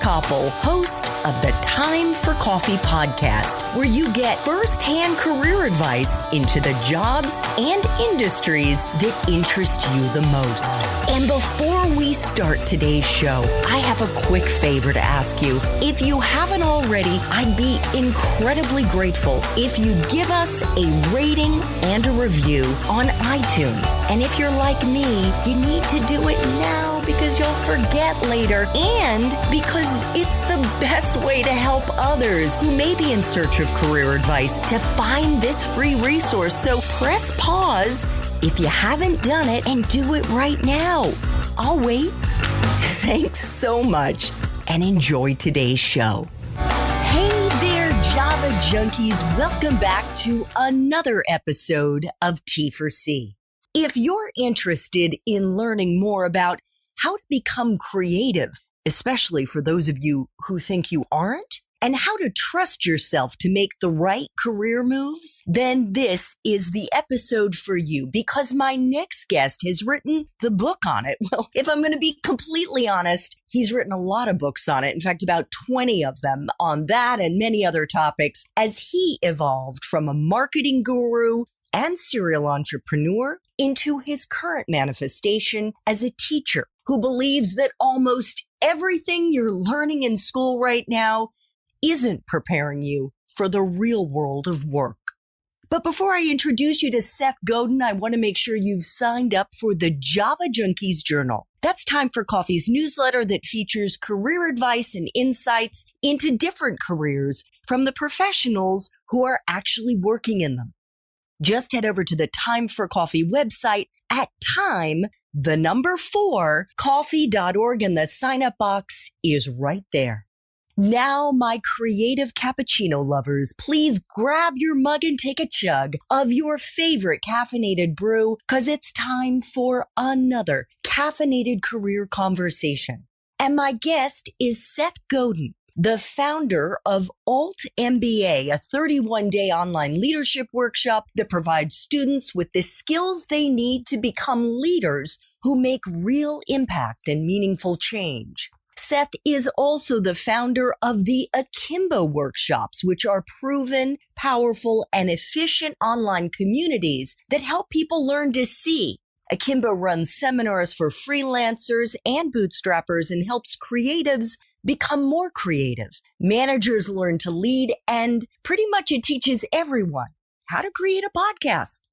Koppel, host of the Time for Coffee podcast, where you get firsthand career advice into the jobs and industries that interest you the most. And before we start today's show, I have a quick favor to ask you. If you haven't already, I'd be incredibly grateful if you'd give us a rating and a review on iTunes. And if you're like me, you need to do it now because you'll forget later and because it's the best way to help others who may be in search of career advice to find this free resource. So press pause if you haven't done it and do it right now. I'll wait. Thanks so much and enjoy today's show. Hey there, Java junkies. Welcome back to another episode of T4C. If you're interested in learning more about how to become creative, especially for those of you who think you aren't, and how to trust yourself to make the right career moves, then this is the episode for you because my next guest has written the book on it. Well, if I'm going to be completely honest, he's written a lot of books on it. In fact, about 20 of them on that and many other topics as he evolved from a marketing guru and serial entrepreneur into his current manifestation as a teacher who believes that almost everything you're learning in school right now isn't preparing you for the real world of work. But before I introduce you to Seth Godin, I want to make sure you've signed up for the Java Junkies Journal. That's Time for Coffee's newsletter that features career advice and insights into different careers from the professionals who are actually working in them. Just head over to the Time for Coffee website at time4coffee.org, and the sign-up box is right there. Now, my creative cappuccino lovers, please grab your mug and take a chug of your favorite caffeinated brew, because it's time for another caffeinated career conversation. And my guest is Seth Godin, the founder of aiMBA, a 31-day online leadership workshop that provides students with the skills they need to become leaders who make real impact and meaningful change. Seth is also the founder of the Akimbo workshops, which are proven, powerful, and efficient online communities that help people learn to see. Akimbo runs seminars for freelancers and bootstrappers and helps creatives become more creative. Managers learn to lead, and pretty much it teaches everyone how to create a podcast.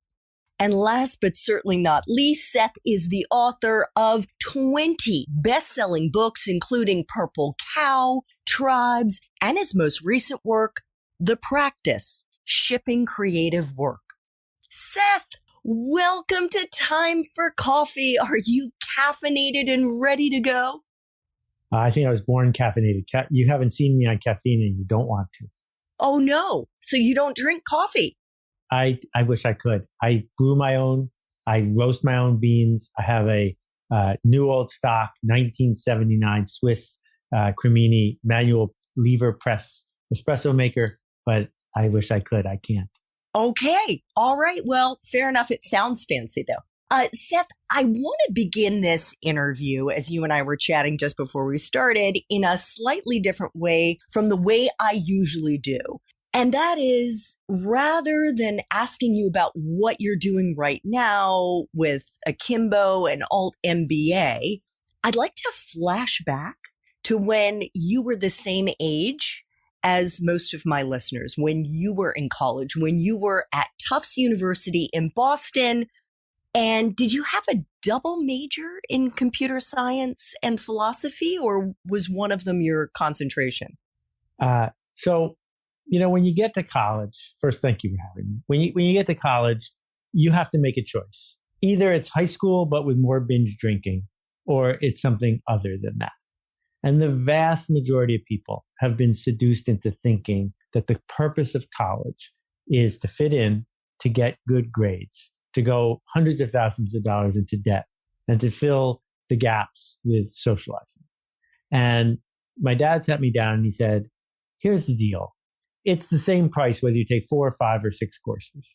And last but certainly not least, Seth is the author of 20 best-selling books, including Purple Cow, Tribes, and his most recent work, The Practice, Shipping Creative Work. Seth, welcome to Time for Coffee. Are you caffeinated and ready to go? I think I was born caffeinated. You haven't seen me on caffeine and you don't want to. Oh, no. So you don't drink coffee? I wish I could. I brew my own. I roast my own beans. I have a new old stock 1979 Swiss Cremini manual lever press espresso maker, but I wish I could. I can't. Okay. All right. Well, fair enough. It sounds fancy, though. Seth, I want to begin this interview, as you and I were chatting just before we started, in a slightly different way from the way I usually do. And that is, rather than asking you about what you're doing right now with Akimbo and aiMBA, I'd like to flash back to when you were the same age as most of my listeners, when you were in college, when you were at Tufts University in Boston. And did you have a double major in computer science and philosophy, or was one of them your concentration? When you get to college, first, thank you for having me. When you get to college, you have to make a choice. Either it's high school, but with more binge drinking, or it's something other than that. And the vast majority of people have been seduced into thinking that the purpose of college is to fit in, to get good grades, to go hundreds of thousands of dollars into debt, and to fill the gaps with socializing. And my dad sat me down and he said, here's the deal. It's the same price whether you take 4 or 5 or 6 courses.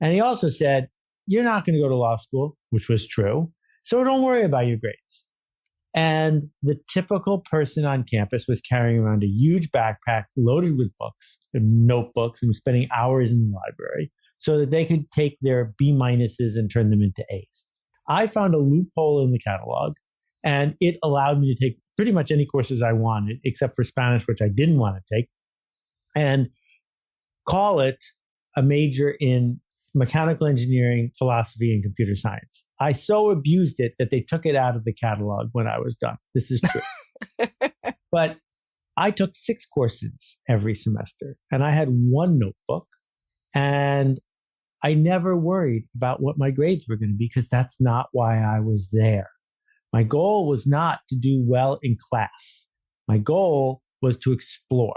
And he also said, you're not going to go to law school, which was true. So don't worry about your grades. And the typical person on campus was carrying around a huge backpack loaded with books and notebooks and was spending hours in the library so that they could take their B minuses and turn them into A's. I found a loophole in the catalog, and it allowed me to take pretty much any courses I wanted, except for Spanish, which I didn't want to take, and call it a major in mechanical engineering, philosophy, and computer science. I so abused it that they took it out of the catalog when I was done. This is true. But I took 6 courses every semester, and I had one notebook, and I never worried about what my grades were going to be because that's not why I was there. My goal was not to do well in class. My goal was to explore.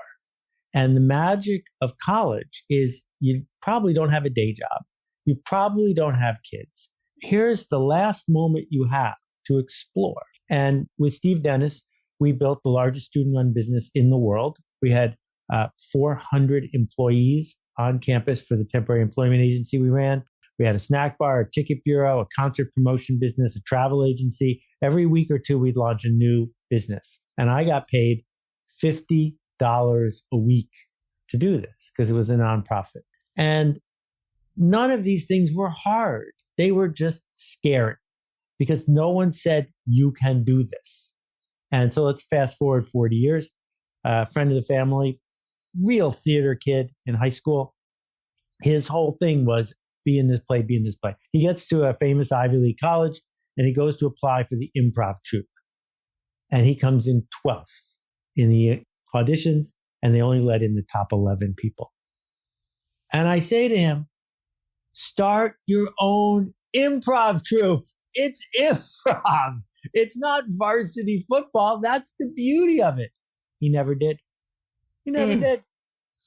And the magic of college is you probably don't have a day job. You probably don't have kids. Here's the last moment you have to explore. And with Steve Dennis, we built the largest student-run business in the world. We had 400 employees on campus for the temporary employment agency we ran. We had a snack bar, a ticket bureau, a concert promotion business, a travel agency. Every week or two, we'd launch a new business. And I got paid $50 a week to do this because it was a nonprofit. And none of these things were hard. They were just scary because no one said, you can do this. And so let's fast forward 40 years. A friend of the family, real theater kid in high school. His whole thing was be in this play, be in this play. He gets to a famous Ivy League college and he goes to apply for the improv troupe. And he comes in 12th in the auditions, and they only let in the top 11 people. And I say to him, start your own improv troupe. It's improv. It's not varsity football. That's the beauty of it. He never did. He never did.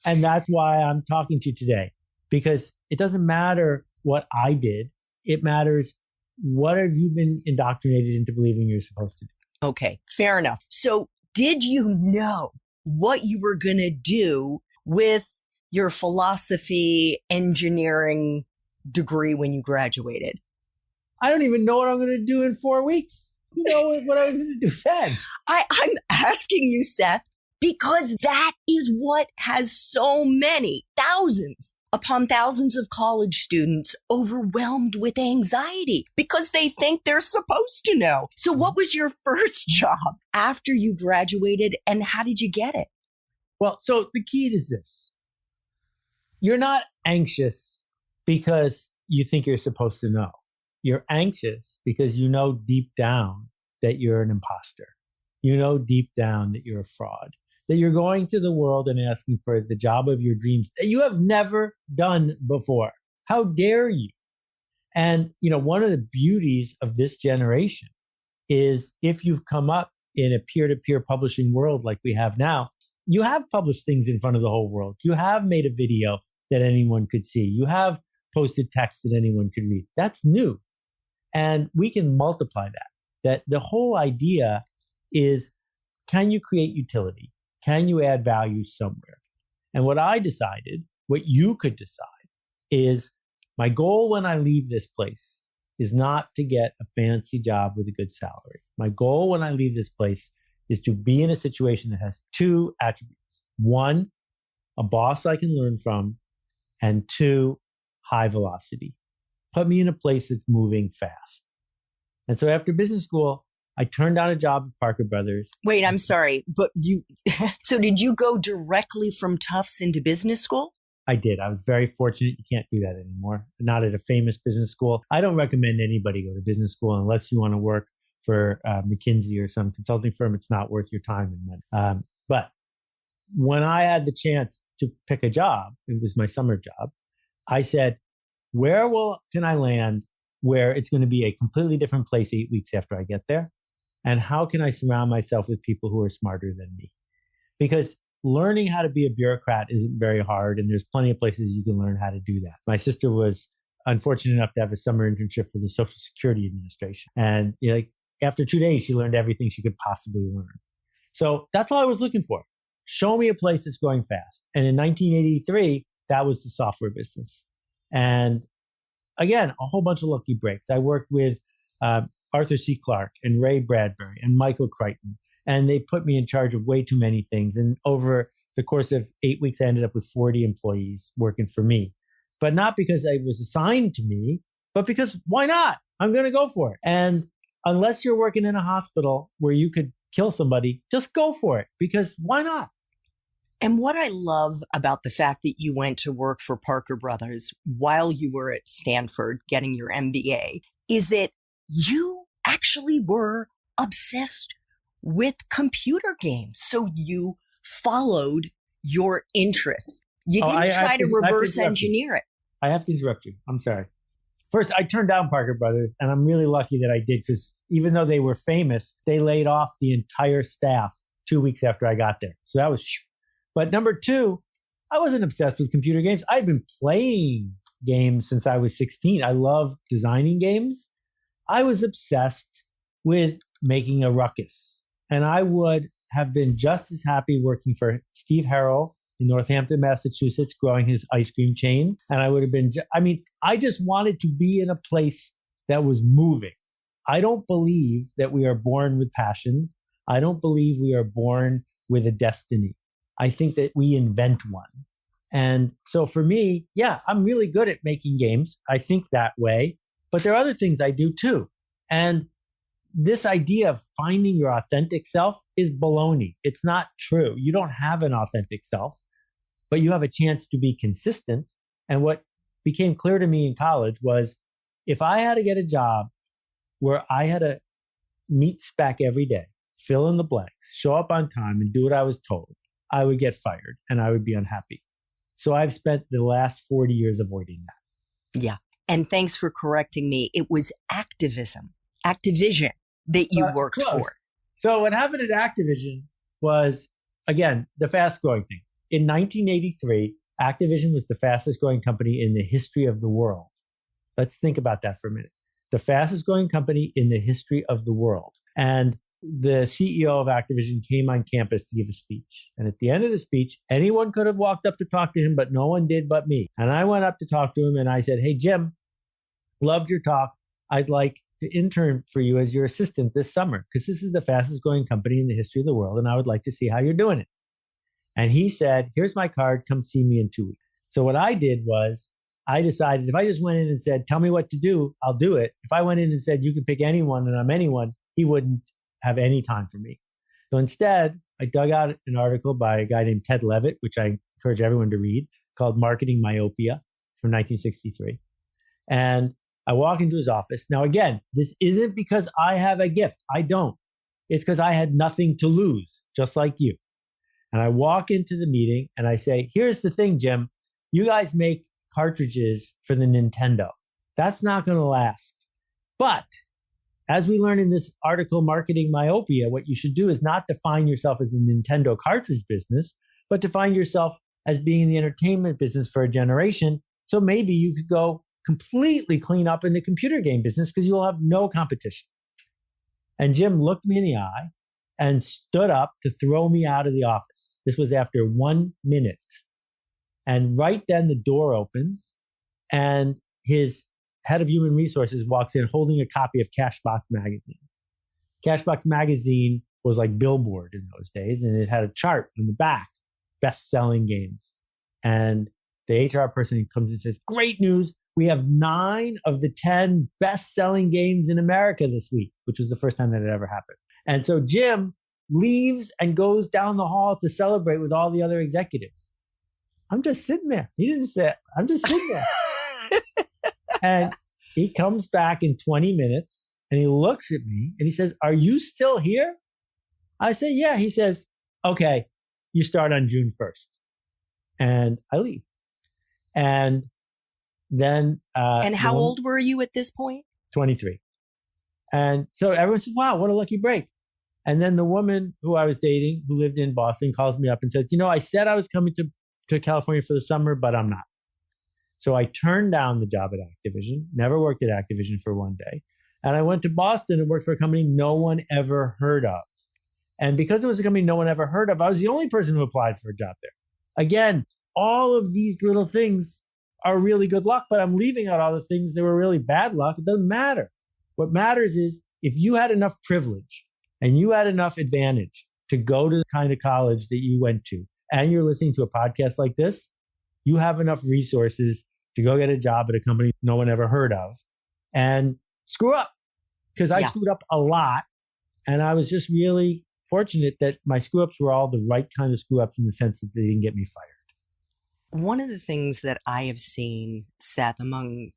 And that's why I'm talking to you today, because it doesn't matter what I did. It matters what have you been indoctrinated into believing you're supposed to do. Okay, fair enough. So did you know what you were going to do with your philosophy engineering degree when you graduated? I don't even know what I'm going to do in 4 weeks. You know what I was going to do then. I'm asking you, Seth, because that is what has so many, thousands upon thousands of college students overwhelmed with anxiety because they think they're supposed to know. So what was your first job after you graduated and how did you get it? Well, so the key is this. You're not anxious because you think you're supposed to know. You're anxious because you know deep down that you're an imposter. You know deep down that you're a fraud, that you're going to the world and asking for the job of your dreams that you have never done before. How dare you? And, you know, one of the beauties of this generation is if you've come up in a peer-to-peer publishing world like we have now, you have published things in front of the whole world. You have made a video that anyone could see. You have posted text that anyone could read. That's new. And we can multiply that. That the whole idea is, can you create utility? Can you add value somewhere? And what I decided, what you could decide, is my goal when I leave this place is not to get a fancy job with a good salary. My goal when I leave this place is to be in a situation that has 2 attributes. 1, a boss I can learn from, and 2, high velocity. Put me in a place that's moving fast. And so after business school, I turned down a job at Parker Brothers. Wait, I'm sorry, but so did you go directly from Tufts into business school? I did. I was very fortunate. You can't do that anymore. Not at a famous business school. I don't recommend anybody go to business school unless you want to work for McKinsey or some consulting firm. It's not worth your time and money. But when I had the chance to pick a job, it was my summer job, I said, where can I land where it's going to be a completely different place 8 weeks after I get there? And how can I surround myself with people who are smarter than me? Because learning how to be a bureaucrat isn't very hard, and there's plenty of places you can learn how to do that. My sister was unfortunate enough to have a summer internship for the Social Security Administration. And after 2 days, she learned everything she could possibly learn. So that's all I was looking for. Show me a place that's going fast. And in 1983, that was the software business. And again, a whole bunch of lucky breaks. I worked with Arthur C. Clarke and Ray Bradbury and Michael Crichton. And they put me in charge of way too many things. And over the course of 8 weeks, I ended up with 40 employees working for me. But not because I was assigned to me, but because why not? I'm going to go for it. And unless you're working in a hospital where you could kill somebody, just go for it, because why not? And what I love about the fact that you went to work for Parker Brothers while you were at Stanford getting your MBA is that you actually were obsessed with computer games. So you followed your interests. You didn't try to reverse engineer it. I have to interrupt you. I'm sorry. First, I turned down Parker Brothers, and I'm really lucky that I did, because even though they were famous, they laid off the entire staff 2 weeks after I got there. So that was, but number two, I wasn't obsessed with computer games. I'd been playing games since I was 16. I love designing games. I was obsessed with making a ruckus. And I would have been just as happy working for Steve Harrell in Northampton, Massachusetts, growing his ice cream chain. And I would have been, I just wanted to be in a place that was moving. I don't believe that we are born with passions. I don't believe we are born with a destiny. I think that we invent one. And so for me, yeah, I'm really good at making games. I think that way, but there are other things I do too. And this idea of finding your authentic self is baloney. It's not true. You don't have an authentic self, but you have a chance to be consistent. And what became clear to me in college was, if I had to get a job where I had to meet spec every day, fill in the blanks, show up on time, and do what I was told, I would get fired and I would be unhappy. So I've spent the last 40 years avoiding that. Yeah. And thanks for correcting me. It was Activision that you worked for. So what happened at Activision was, again, the fast growing thing. In 1983, Activision was the fastest growing company in the history of the world. Let's think about that for a minute. The fastest growing company in the history of the world. And the CEO of Activision came on campus to give a speech. And at the end of the speech, anyone could have walked up to talk to him, but no one did but me. And I went up to talk to him and I said, "Hey, Jim, loved your talk. I'd like to intern for you as your assistant this summer, because this is the fastest growing company in the history of the world. And I would like to see how you're doing it." And he said, "Here's my card. Come see me in 2 weeks." So what I did was, I decided if I just went in and said, "Tell me what to do, I'll do it." If I went in and said, "You can pick anyone and I'm anyone," he wouldn't have any time for me. So instead, I dug out an article by a guy named Ted Levitt, which I encourage everyone to read, called Marketing Myopia from 1963. And I walk into his office. Now, again, this isn't because I have a gift. I don't. It's because I had nothing to lose, just like you. And I walk into the meeting and I say, "Here's the thing, Jim. You guys make cartridges for the Nintendo. That's not going to last. But as we learn in this article, Marketing Myopia, what you should do is not define yourself as a Nintendo cartridge business, but define yourself as being in the entertainment business for a generation. So maybe you could go completely clean up in the computer game business because you'll have no competition." And Jim looked me in the eye and stood up to throw me out of the office. This was after 1 minute. And right then the door opens and his head of human resources walks in holding a copy of Cashbox magazine. Cashbox magazine was like Billboard in those days, and it had a chart on the back, best-selling games. And the HR person comes and says, "Great news. We have 9 of the 10 best-selling games in America this week," which was the first time that had ever happened. And so Jim leaves and goes down the hall to celebrate with all the other executives. I'm just sitting there. He didn't say it. I'm just sitting there. And he comes back in 20 minutes and he looks at me and he says, "Are you still here?" I say, "Yeah." He says, "Okay, you start on June 1st. And I leave. And then... and how old were you at this point? 23. And so everyone says, "Wow, what a lucky break." And then the woman who I was dating, who lived in Boston, calls me up and says, "I said I was coming to California for the summer, but I'm not." So I turned down the job at Activision, never worked at Activision for one day. And I went to Boston and worked for a company no one ever heard of. And because it was a company no one ever heard of, I was the only person who applied for a job there. Again, all of these little things are really good luck, but I'm leaving out all the things that were really bad luck. It doesn't matter. What matters is if you had enough privilege and you had enough advantage to go to the kind of college that you went to, and you're listening to a podcast like this, you have enough resources to go get a job at a company no one ever heard of and screw up. Because I screwed up a lot. And I was just really fortunate that my screw ups were all the right kind of screw ups in the sense that they didn't get me fired. One of the things that I have seen, Seth, among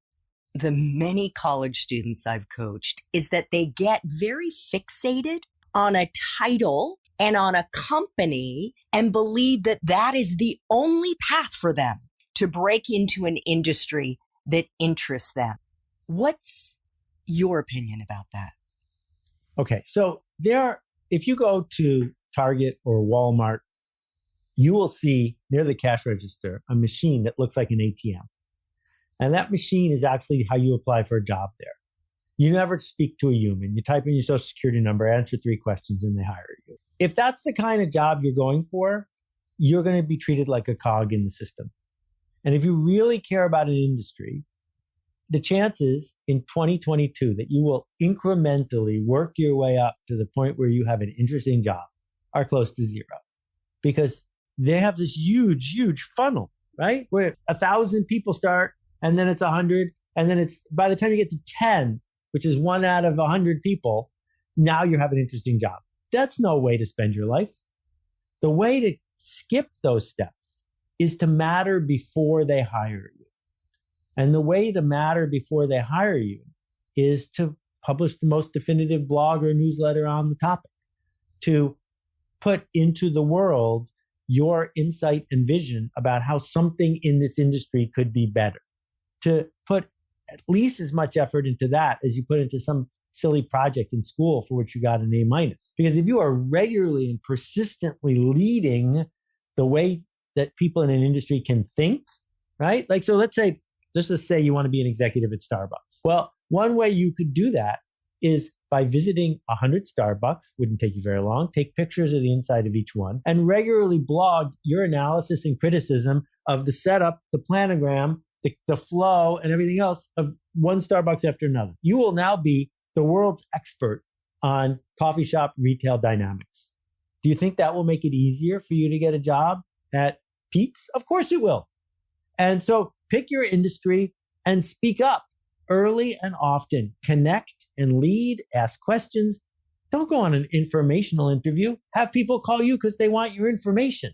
the many college students I've coached is that they get very fixated on a title and on a company and believe that that is the only path for them to break into an industry that interests them. What's your opinion about that? Okay, so if you go to Target or Walmart, you will see near the cash register a machine that looks like an ATM. And that machine is actually how you apply for a job there. You never speak to a human. You type in your social security number, answer 3 questions, and they hire you. If that's the kind of job you're going for, you're going to be treated like a cog in the system. And if you really care about an industry, the chances in 2022 that you will incrementally work your way up to the point where you have an interesting job are close to zero. Because they have this huge, huge funnel, right? Where 1,000 people start, and then it's 100, and then it's by the time you get to 10, which is 1 out of 100 people, now you have an interesting job. That's no way to spend your life. The way to skip those steps is to matter before they hire you. And the way to matter before they hire you is to publish the most definitive blog or newsletter on the topic, to put into the world your insight and vision about how something in this industry could be better, to put at least as much effort into that as you put into some silly project in school for which you got an A-. Because if you are regularly and persistently leading the way that people in an industry can think, right? Like, so let's just say you want to be an executive at Starbucks. Well, one way you could do that is by visiting 100 Starbucks, wouldn't take you very long, take pictures of the inside of each one, and regularly blog your analysis and criticism of the setup, the planogram, the flow, and everything else of one Starbucks after another. You will now be the world's expert on coffee shop retail dynamics. Do you think that will make it easier for you to get a job at Pete's? Of course it will. And so pick your industry and speak up early and often. Connect and lead, ask questions. Don't go on an informational interview. Have people call you because they want your information.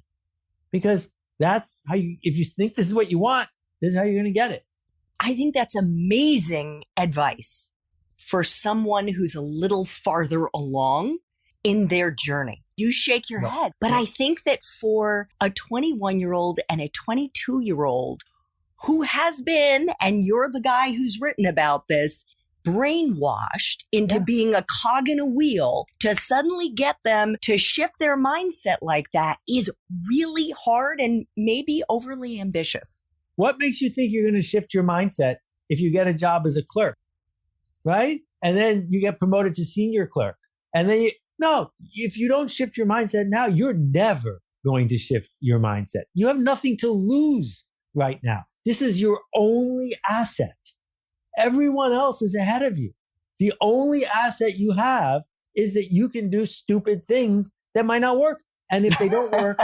Because that's how if you think this is what you want, this is how you're going to get it. I think that's amazing advice for someone who's a little farther along in their journey. You shake your head. But I think that for a 21-year-old and a 22-year-old who has been, and you're the guy who's written about this, brainwashed into being a cog in a wheel, to suddenly get them to shift their mindset like that is really hard and maybe overly ambitious. What makes you think you're going to shift your mindset if you get a job as a clerk, right? And then you get promoted to senior clerk. And then if you don't shift your mindset now, you're never going to shift your mindset. You have nothing to lose right now. This is your only asset. Everyone else is ahead of you. The only asset you have is that you can do stupid things that might not work. And if they don't work,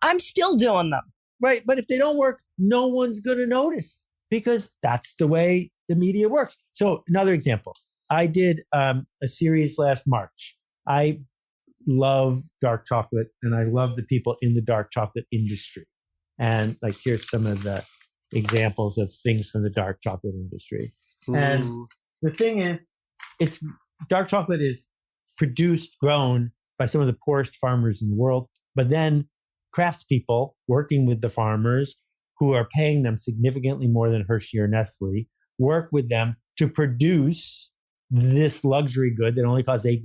I'm still doing them. Right. But if they don't work, no one's going to notice because that's the way the media works. So another example, I did a series last March. I love dark chocolate and I love the people in the dark chocolate industry. And like, here's some of the examples of things from the dark chocolate industry. Ooh. And the thing is, dark chocolate is grown by some of the poorest farmers in the world, but then craftspeople working with the farmers who are paying them significantly more than Hershey or Nestle work with them to produce this luxury good that only costs $8.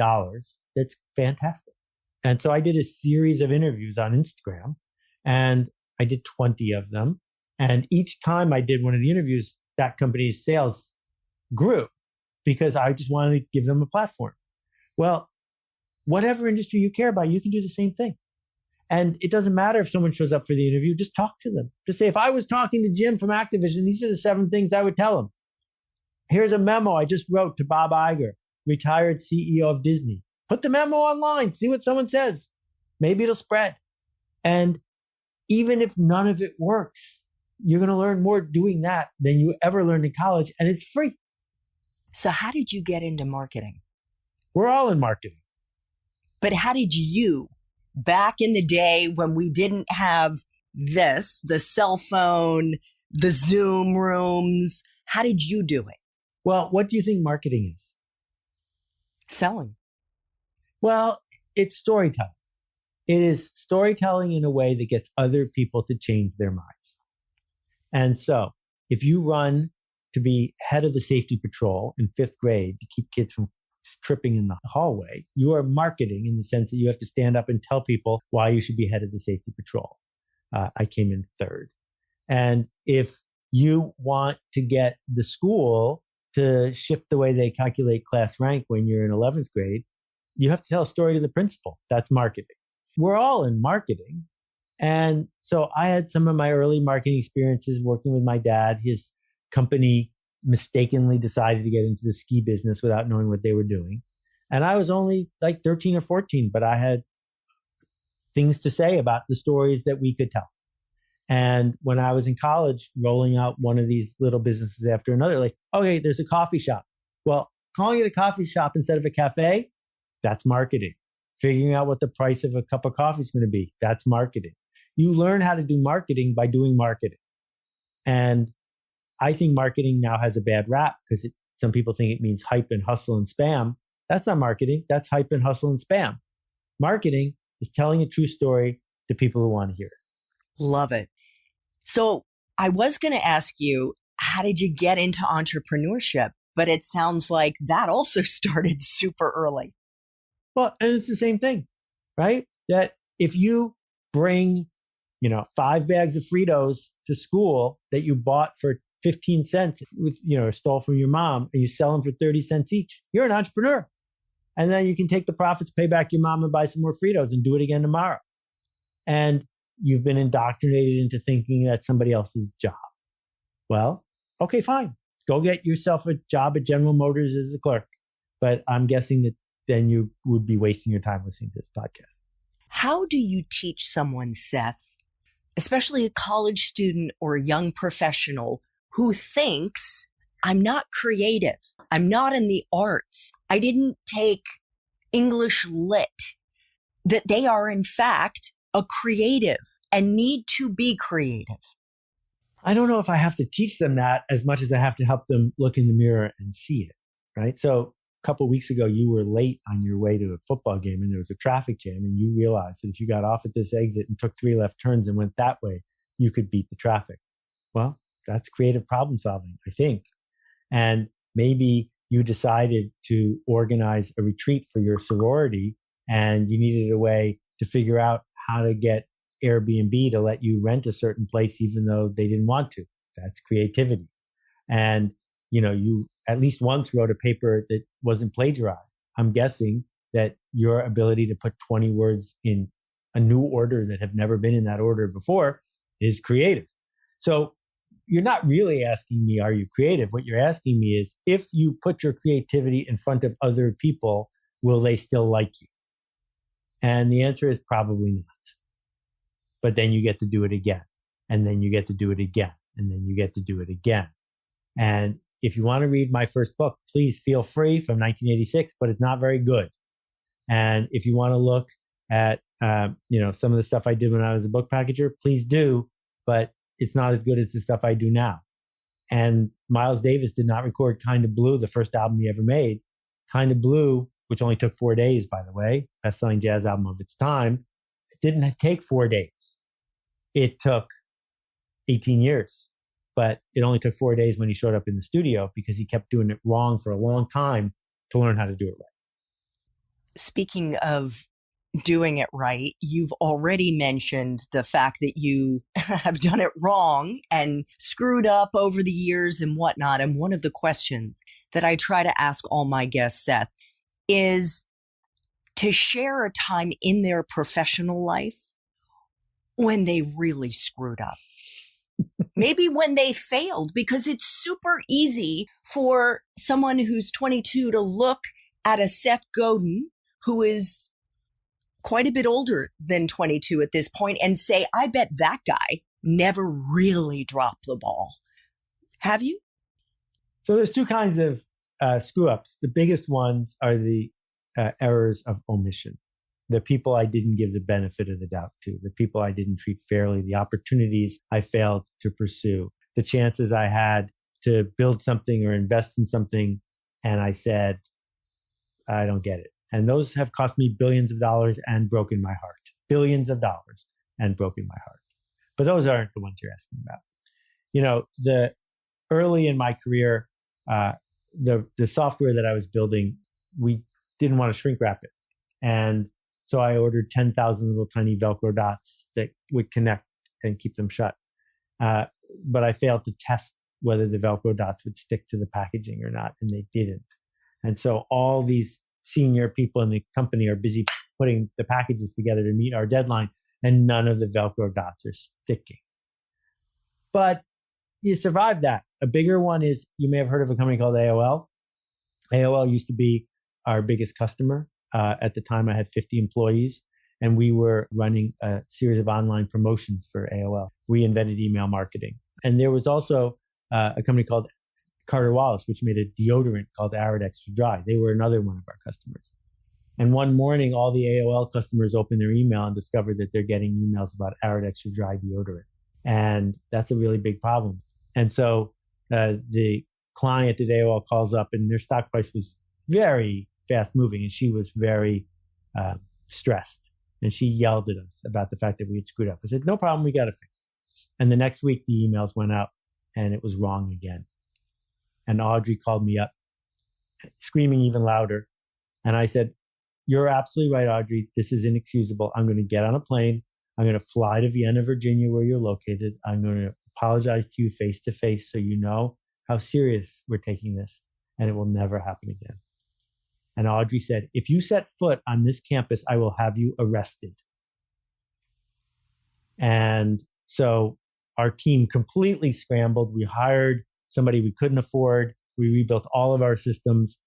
That's fantastic. And so I did a series of interviews on Instagram and I did 20 of them. And each time I did one of the interviews, that company's sales grew because I just wanted to give them a platform. Well, whatever industry you care about, you can do the same thing. And it doesn't matter if someone shows up for the interview, just talk to them. Just say, if I was talking to Jim from Activision, these are the 7 things I would tell him. Here's a memo I just wrote to Bob Iger. retired CEO of Disney. Put the memo online, see what someone says. Maybe it'll spread. And even if none of it works, you're going to learn more doing that than you ever learned in college, and it's free. So how did you get into marketing? We're all in marketing. But how did you, back in the day when we didn't have this, the cell phone, the Zoom rooms, how did you do it? Well, what do you think marketing is? Selling. Well, it's storytelling. It is storytelling in a way that gets other people to change their minds. And so if you run to be head of the safety patrol in 5th grade to keep kids from tripping in the hallway, you are marketing in the sense that you have to stand up and tell people why you should be head of the safety patrol. I came in 3rd. And if you want to get the school to shift the way they calculate class rank when you're in 11th grade, you have to tell a story to the principal. That's marketing. We're all in marketing. And so I had some of my early marketing experiences working with my dad. His company mistakenly decided to get into the ski business without knowing what they were doing. And I was only like 13 or 14, but I had things to say about the stories that we could tell. And when I was in college, rolling out one of these little businesses after another, like, okay, there's a coffee shop. Well, calling it a coffee shop instead of a cafe, that's marketing. Figuring out what the price of a cup of coffee is going to be, that's marketing. You learn how to do marketing by doing marketing. And I think marketing now has a bad rap because some people think it means hype and hustle and spam. That's not marketing. That's hype and hustle and spam. Marketing is telling a true story to people who want to hear it. Love it. So I was going to ask you, how did you get into entrepreneurship? But it sounds like that also started super early. Well, and it's the same thing, right? That if you bring, 5 bags of Fritos to school that you bought for 15 cents with, stole from your mom, and you sell them for 30 cents each, you're an entrepreneur. And then you can take the profits, pay back your mom and buy some more Fritos and do it again tomorrow. And you've been indoctrinated into thinking that's somebody else's job. Well, okay, fine. Go get yourself a job at General Motors as a clerk. But I'm guessing that then you would be wasting your time listening to this podcast. How do you teach someone, Seth, especially a college student or a young professional who thinks, I'm not creative, I'm not in the arts, I didn't take English lit, that they are in fact a creative and need to be creative? I don't know if I have to teach them that as much as I have to help them look in the mirror and see it, right? So a couple of weeks ago, you were late on your way to a football game and there was a traffic jam, and you realized that if you got off at this exit and took 3 left turns and went that way, you could beat the traffic. Well, that's creative problem solving, I think. And maybe you decided to organize a retreat for your sorority and you needed a way to figure out how to get Airbnb to let you rent a certain place even though they didn't want to. That's creativity. And you at least once wrote a paper that wasn't plagiarized. I'm guessing that your ability to put 20 words in a new order that have never been in that order before is creative. So you're not really asking me, are you creative? What you're asking me is, if you put your creativity in front of other people, will they still like you? And the answer is probably not. But then you get to do it again. And then you get to do it again. And then you get to do it again. And if you want to read my first book, please feel free, from 1986, but it's not very good. And if you want to look at, some of the stuff I did when I was a book packager, please do, but it's not as good as the stuff I do now. And Miles Davis did not record Kind of Blue, the first album he ever made. Kind of Blue, which only took 4 days, by the way, best-selling jazz album of its time, it didn't take 4 days. It took 18 years. But it only took 4 days when he showed up in the studio because he kept doing it wrong for a long time to learn how to do it right. Speaking of doing it right, you've already mentioned the fact that you have done it wrong and screwed up over the years and whatnot. And one of the questions that I try to ask all my guests, Seth, is to share a time in their professional life when they really screwed up. Maybe when they failed, because it's super easy for someone who's 22 to look at a Seth Godin, who is quite a bit older than 22 at this point, and say, I bet that guy never really dropped the ball. Have you? So there's two kinds of screw ups. The biggest ones are the errors of omission. The people I didn't give the benefit of the doubt to, the people I didn't treat fairly, the opportunities I failed to pursue, the chances I had to build something or invest in something, and I said, I don't get it. And those have cost me billions of dollars and broken my heart. Billions of dollars and broken my heart. But those aren't the ones you're asking about. You know, the early in my career, the software that I was building, we didn't want to shrink wrap it. And so I ordered 10,000 little tiny Velcro dots that would connect and keep them shut. But I failed to test whether the Velcro dots would stick to the packaging or not, and they didn't. And so all these senior people in the company are busy putting the packages together to meet our deadline, and none of the Velcro dots are sticking. But you survive that. A bigger one is, you may have heard of a company called AOL. AOL used to be our biggest customer. At the time, I had 50 employees, and we were running a series of online promotions for AOL. We invented email marketing. And there was also a company called Carter Wallace, which made a deodorant called Arid Extra Dry. They were another one of our customers. And one morning, all the AOL customers opened their email and discovered that they're getting emails about Arid Extra Dry deodorant. And that's a really big problem. And so the client at AOL calls up, and their stock price was very fast moving, and she was very stressed. And she yelled at us about the fact that we had screwed up. I said, no problem, we got to fix it. And the next week, the emails went out, and it was wrong again. And Audrey called me up, screaming even louder. And I said, you're absolutely right, Audrey. This is inexcusable. I'm going to get on a plane. I'm going to fly to Vienna, Virginia, where you're located. I'm going to apologize to you face to face so you know how serious we're taking this, and it will never happen again. And Audrey said, if you set foot on this campus, I will have you arrested. And so our team completely scrambled. We hired somebody we couldn't afford. We rebuilt all of our systems.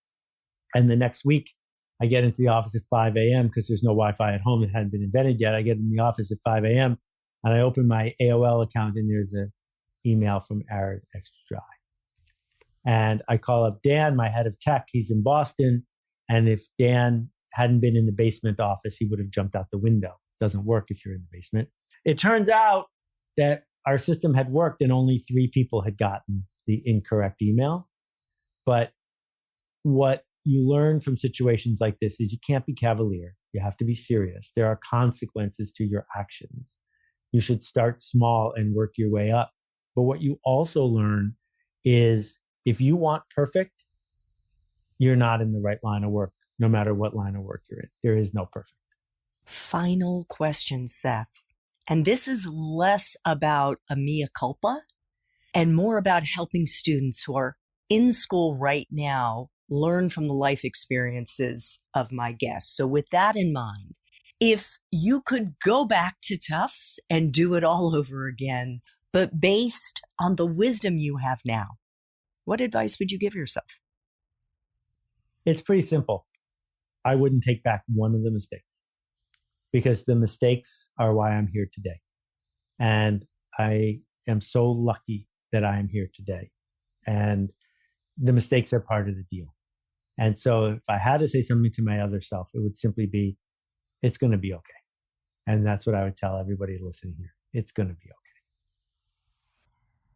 And the next week, I get into the office at 5 a.m. because there's no Wi-Fi at home. It hadn't been invented yet. I get in the office at 5 a.m. and I open my AOL account, and there's an email from Arid Extra Dry. And I call up Dan, my head of tech. He's in Boston. And if Dan hadn't been in the basement office, he would have jumped out the window. It doesn't work if you're in the basement. It turns out that our system had worked and only 3 people had gotten the incorrect email. But what you learn from situations like this is you can't be cavalier. You have to be serious. There are consequences to your actions. You should start small and work your way up. But what you also learn is if you want perfect, you're not in the right line of work, no matter what line of work you're in. There is no perfect. Final question, Seth. And this is less about a mea culpa and more about helping students who are in school right now learn from the life experiences of my guests. So with that in mind, if you could go back to Tufts and do it all over again, but based on the wisdom you have now, what advice would you give yourself? It's pretty simple. I wouldn't take back one of the mistakes, because the mistakes are why I'm here today. And I am so lucky that I am here today. And the mistakes are part of the deal. And so if I had to say something to my other self, it would simply be, it's going to be okay. And that's what I would tell everybody listening here. It's going to be okay.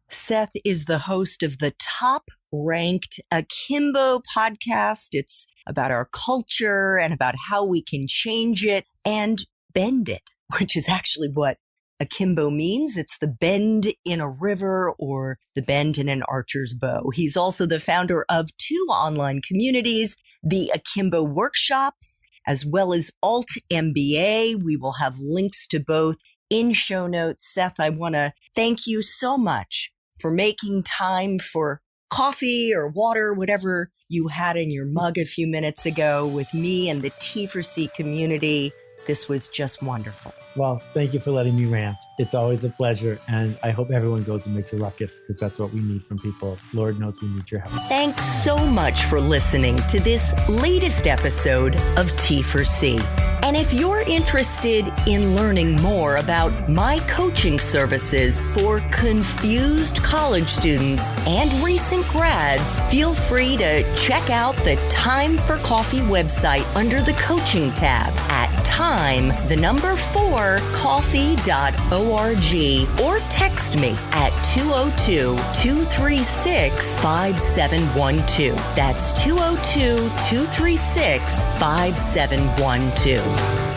Seth is the host of the top-ranked Akimbo podcast. It's about our culture and about how we can change it and bend it, which is actually what Akimbo means. It's the bend in a river or the bend in an archer's bow. He's also the founder of 2 online communities, the Akimbo workshops, as well as aiMBA. We will have links to both in show notes. Seth, I want to thank you so much for making time for coffee or water, whatever you had in your mug a few minutes ago with me and the T4C community. This was just wonderful. Well, thank you for letting me rant. It's always a pleasure. And I hope everyone goes and makes a ruckus because that's what we need from people. Lord knows we need your help. Thanks so much for listening to this latest episode of T4C. And if you're interested in learning more about my coaching services for confused college students and recent grads, feel free to check out the Time for Coffee website under the coaching tab at time4coffee.org or text me at 202-236-5712. That's 202-236-5712.